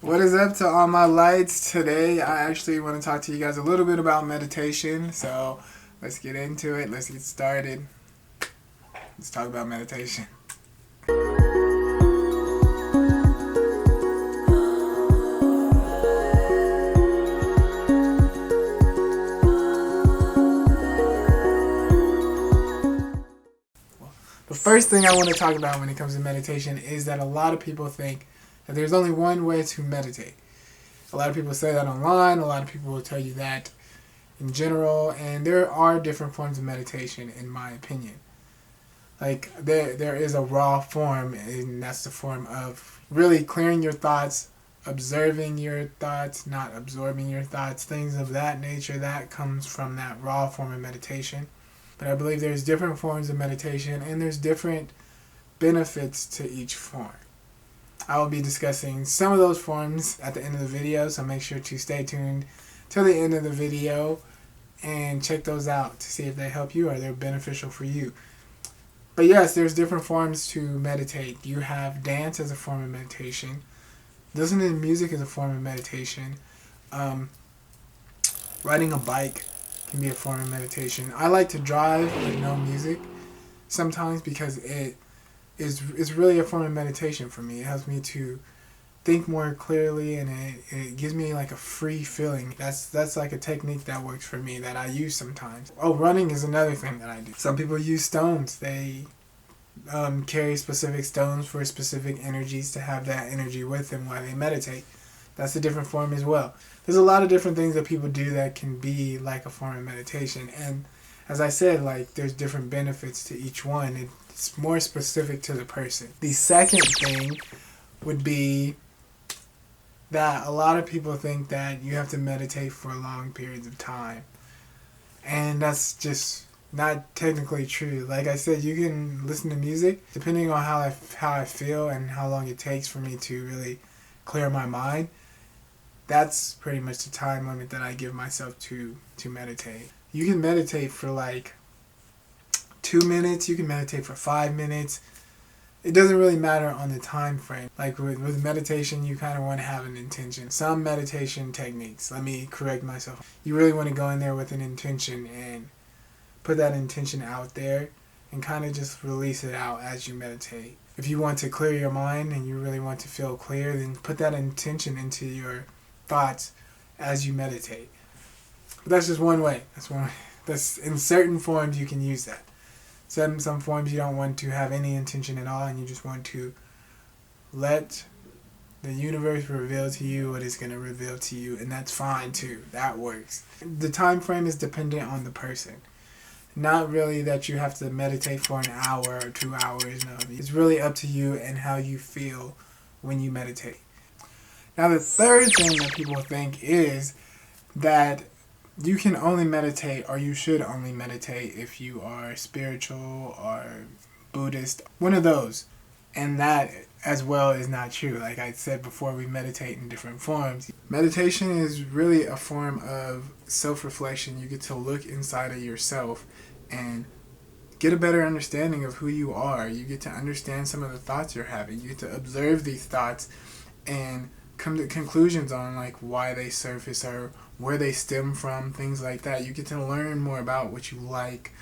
What is up to all my lights? Today I actually want to talk to you guys a little bit about meditation. So let's get into it. Let's get started. Let's talk about meditation. The first thing I want to talk about when it comes to meditation is that a lot of people think that there's only one way to meditate. A lot of people say that online, a lot of people will tell you that in general, and there are different forms of meditation in my opinion. Like there is a raw form, and that's the form of really clearing your thoughts, observing your thoughts, not absorbing your thoughts, things of that nature. That comes from that raw form of meditation. But I believe there's different forms of meditation, and there's different benefits to each form. I will be discussing some of those forms at the end of the video, so make sure to stay tuned till the end of the video and check those out to see if they help you or they're beneficial for you. But yes, there's different forms to meditate. You have dance as a form of meditation. Listening to music is a form of meditation. Riding a bike can be a form of meditation. I like to drive with no music sometimes because it's really a form of meditation for me. It helps me to think more clearly, and it gives me like a free feeling. That's like a technique that works for me that I use sometimes. Oh, running is another thing that I do. Some people use stones. They carry specific stones for specific energies to have that energy with them while they meditate. That's a different form as well. There's a lot of different things that people do that can be like a form of meditation. And as I said, like there's different benefits to each one. It's more specific to the person. The second thing would be that a lot of people think that you have to meditate for long periods of time. And that's just not technically true. Like I said, you can listen to music depending on how I feel and how long it takes for me to really clear my mind. That's pretty much the time limit that I give myself to meditate. You can meditate for like 2 minutes. You can meditate for 5 minutes. It doesn't really matter on the time frame. Like with meditation, you kind of want to have an intention. Some meditation techniques, let me correct myself. You really want to go in there with an intention and put that intention out there and kind of just release it out as you meditate. If you want to clear your mind and you really want to feel clear, then put that intention into your thoughts as you meditate. But that's just one way. That's in certain forms you can use that. Some forms you don't want to have any intention at all, and you just want to let the universe reveal to you what it's going to reveal to you, and that's fine too. That works. The time frame is dependent on the person. Not really that you have to meditate for an hour or 2 hours. No, it's really up to you and how you feel when you meditate. Now the third thing that people think is that you can only meditate, or you should only meditate, if you are spiritual or Buddhist, one of those. And that as well is not true. Like I said before, we meditate in different forms. Meditation is really a form of self-reflection. You get to look inside of yourself and get a better understanding of who you are. You get to understand some of the thoughts you're having. You get to observe these thoughts and come to conclusions on like why they surface or where they stem from, things like that. You get to learn more about what you like,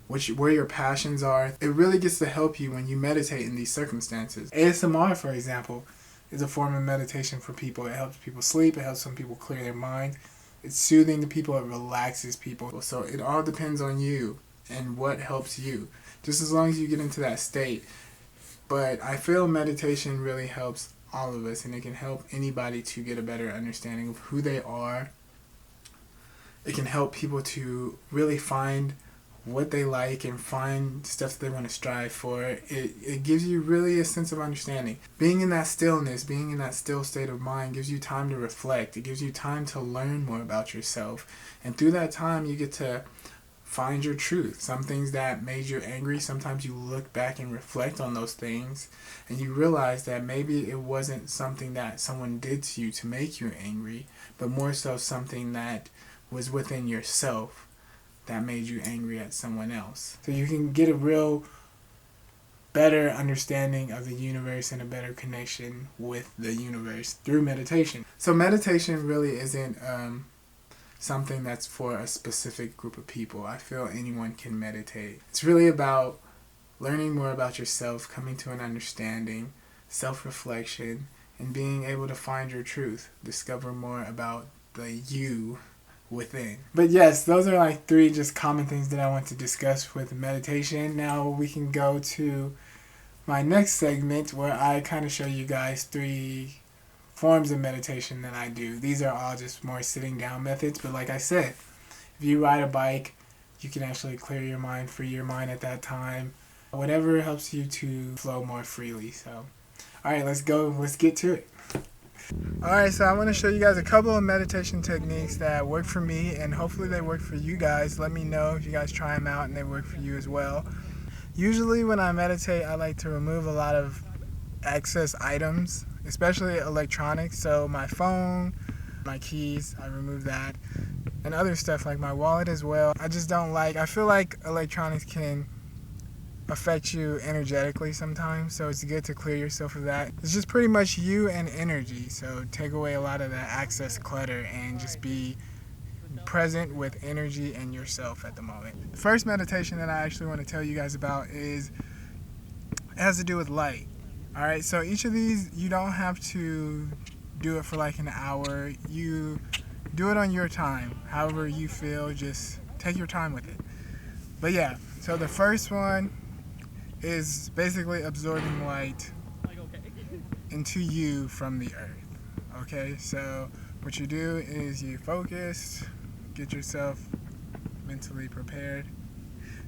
where your passions are. It really gets to help you when you meditate in these circumstances. ASMR, for example, is a form of meditation for people. It helps people sleep. It helps some people clear their mind. It's soothing to people. It relaxes people. So it all depends on you and what helps you, just as long as you get into that state. But I feel meditation really helps all of us, and it can help anybody to get a better understanding of who they are. It can help people to really find what they like and find stuff that they want to strive for. It gives you really a sense of understanding. Being in that stillness, being in that still state of mind gives you time to reflect. It gives you time to learn more about yourself. And through that time, you get to find your truth. Some things that made you angry, sometimes you look back and reflect on those things and you realize that maybe it wasn't something that someone did to you to make you angry, but more so something that was within yourself that made you angry at someone else. So you can get a real better understanding of the universe and a better connection with the universe through meditation. So meditation really isn't something that's for a specific group of people. I feel anyone can meditate. It's really about learning more about yourself, coming to an understanding, self-reflection, and being able to find your truth, discover more about the you within. But yes, those are like 3 just common things that I want to discuss with meditation. Now we can go to my next segment where I kind of show you guys 3 forms of meditation that I do. These are all just more sitting down methods, but like I said, if you ride a bike, you can actually clear your mind, free your mind at that time. Whatever helps you to flow more freely. So, alright, let's get to it. Alright, so I want to show you guys a couple of meditation techniques that work for me, and hopefully they work for you guys. Let me know if you guys try them out and they work for you as well. Usually when I meditate, I like to remove a lot of excess items, especially electronics. So my phone, my keys, I remove that, and other stuff like my wallet as well. I feel like electronics can affect you energetically sometimes, so it's good to clear yourself of that. It's just pretty much you and energy, so take away a lot of the excess clutter and just be present with energy and yourself at the moment. The first meditation that I actually want to tell you guys about it has to do with light. Alright, so each of these, you don't have to do it for like an hour. You do it on your time, however you feel, just take your time with it. But yeah, so the first one is basically absorbing light into you from the earth. Okay, so what you do is you focus, get yourself mentally prepared.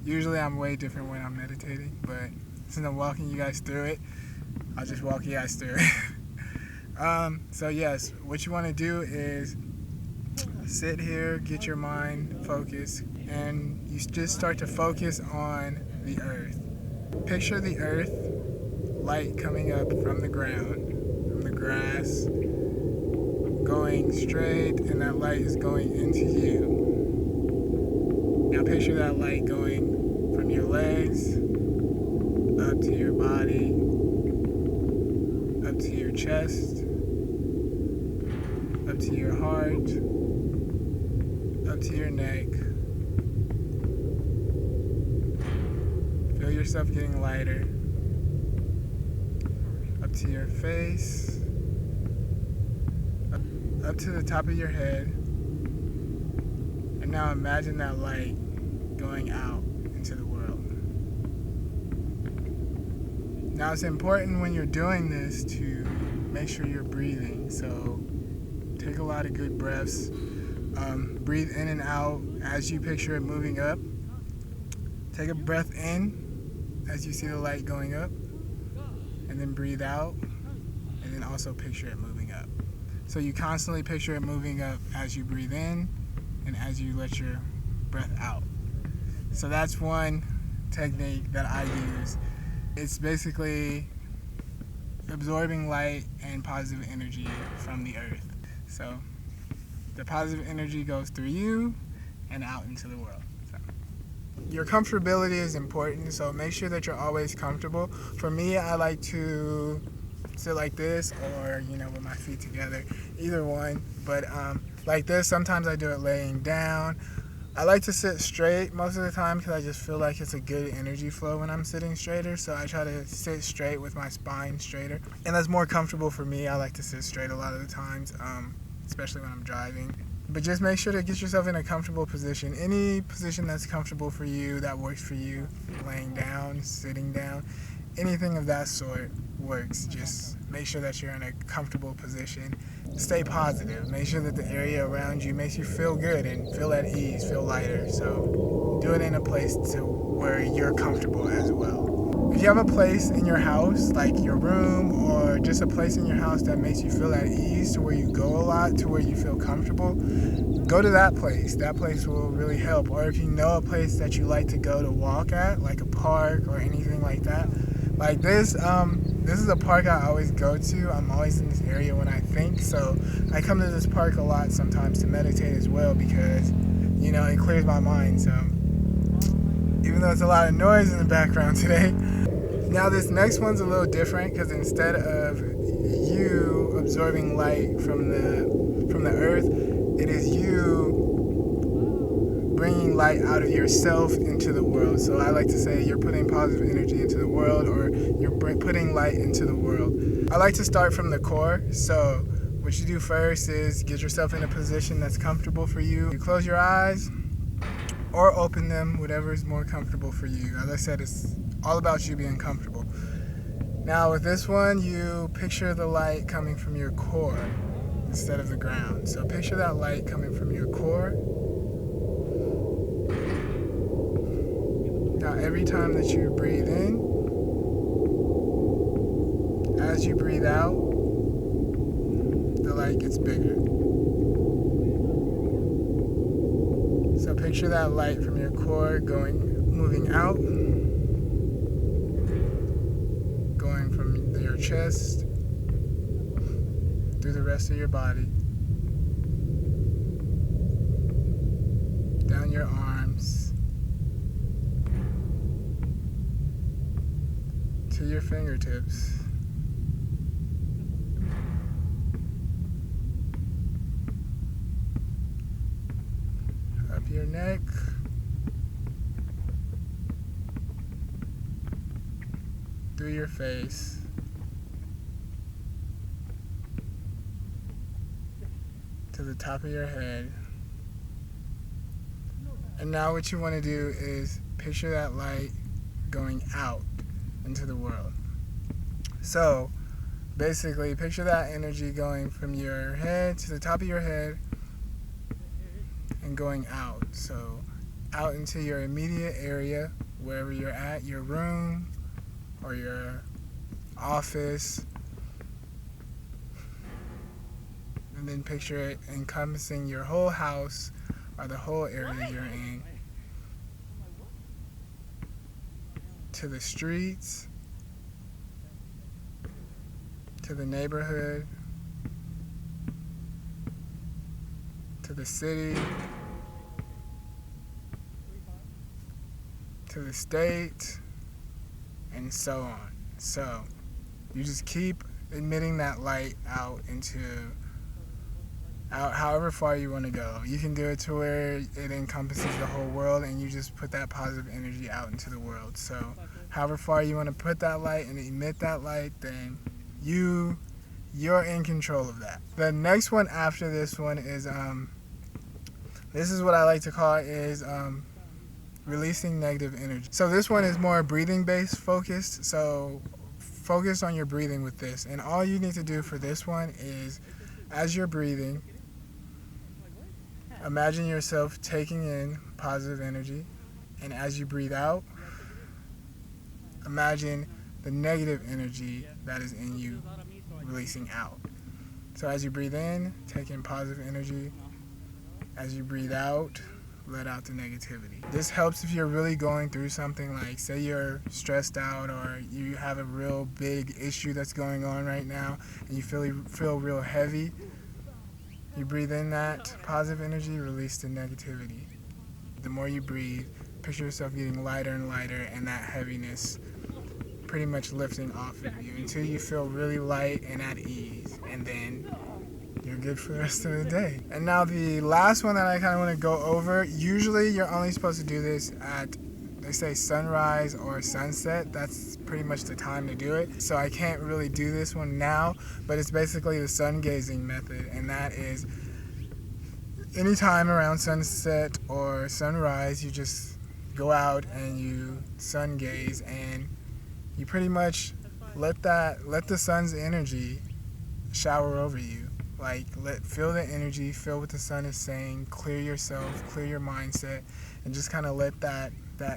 Usually I'm way different when I'm meditating, but since I'm walking you guys through it, I'll just walk you guys through it. So yes, what you want to do is sit here, get your mind focused, and you just start to focus on the earth. Picture the earth, light coming up from the ground, from the grass, going straight, and that light is going into you. Now picture that light going from your legs, up to your body, up to your chest, up to your heart, up to your neck. Feel yourself getting lighter. Up to your face, up to the top of your head. And now imagine that light going out into the world. Now it's important when you're doing this to make sure you're breathing. So take a lot of good breaths. Breathe in and out as you picture it moving up. Take a breath in as you see the light going up, and then breathe out, and then also picture it moving up. So you constantly picture it moving up as you breathe in and as you let your breath out. So that's one technique that I use. It's basically absorbing light and positive energy from the earth. So the positive energy goes through you and out into the world. Your comfortability is important, so make sure that you're always comfortable. For me, I like to sit like this or, with my feet together, either one. But like this, sometimes I do it laying down. I like to sit straight most of the time because I just feel like it's a good energy flow when I'm sitting straighter. So I try to sit straight with my spine straighter. And that's more comfortable for me. I like to sit straight a lot of the times, especially when I'm driving. But just make sure to get yourself in a comfortable position. Any position that's comfortable for you, that works for you. Laying down, sitting down, anything of that sort works. Just make sure that you're in a comfortable position. Stay positive. Make sure that the area around you makes you feel good and feel at ease, feel lighter. So do it in a place where you're comfortable as well. If you have a place in your house, like your room, or just a place in your house that makes you feel at ease, to where you go a lot, to where you feel comfortable, go to that place. That place will really help. Or if you know a place that you like to go to walk at, like a park or anything like that, like this is a park I always go to. I'm always in this area when I think, so I come to this park a lot sometimes to meditate as well because, it clears my mind. So even though it's a lot of noise in the background today, Now this next one's a little different because instead of you absorbing light from the earth, it is you bringing light out of yourself into the world. So I like to say you're putting positive energy into the world, or you're putting light into the world. I like to start from the core. So what you do first is get yourself in a position that's comfortable for you. You close your eyes or open them, whatever is more comfortable for you. As I said, it's all about you being comfortable. Now with this one, you picture the light coming from your core instead of the ground. So picture that light coming from your core. Now every time that you breathe in, as you breathe out, the light gets bigger. So picture that light from your core moving out, going from your chest through the rest of your body, down your arms, to your fingertips, up your neck, through your face, to the top of your head. And now what you want to do is picture that light going out into the world. So basically picture that energy going from your head to the top of your head and going out. So out into your immediate area, wherever you're at, your room or your office. And then picture it encompassing your whole house or the whole area you're in, to the streets, to the neighborhood, to the city, to the state, and so on. So you just keep emitting that light out however far you want to go. You can do it to where it encompasses the whole world and you just put that positive energy out into the world. So however far you want to put that light and emit that light, then you're in control of that. The next one after this one is this is what I like to call is releasing negative energy. So this one is more breathing based focused. So focus on your breathing with this. And all you need to do for this one is, as you're breathing, imagine yourself taking in positive energy, and as you breathe out, imagine the negative energy that is in you releasing out. So as you breathe in, take in positive energy. As you breathe out, let out the negativity. This helps if you're really going through something, like say you're stressed out or you have a real big issue that's going on right now and you feel real heavy. You breathe in that positive energy, release the negativity. The more you breathe, picture yourself getting lighter and lighter and that heaviness pretty much lifting off of you until you feel really light and at ease. And then you're good for the rest of the day. And now the last one that I kind of want to go over, usually you're only supposed to do this at, they say sunrise or sunset. That's pretty much the time to do it. So I can't really do this one now, but it's basically the sun gazing method. And that is anytime around sunset or sunrise, you just go out and you sun gaze and you pretty much let the sun's energy shower over you. Like, feel the energy, feel what the sun is saying, clear yourself, clear your mindset, and just kind of let that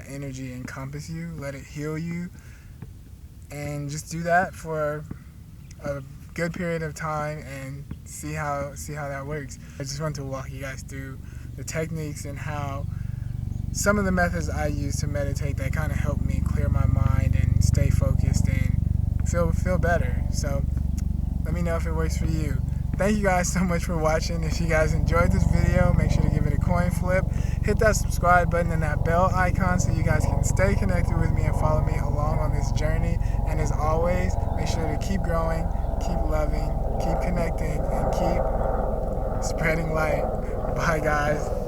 energy encompass you, let it heal you, and just do that for a good period of time and see how that works. I just want to walk you guys through the techniques and how some of the methods I use to meditate that kind of help me clear my mind and stay focused and feel better. So let me know if it works for you. Thank you guys so much for watching. If you guys enjoyed this video, make sure to give it a coin flip. Hit that subscribe button and that bell icon so you guys can stay connected with me and follow me along on this journey. And as always, make sure to keep growing, keep loving, keep connecting, and keep spreading light. Bye, guys.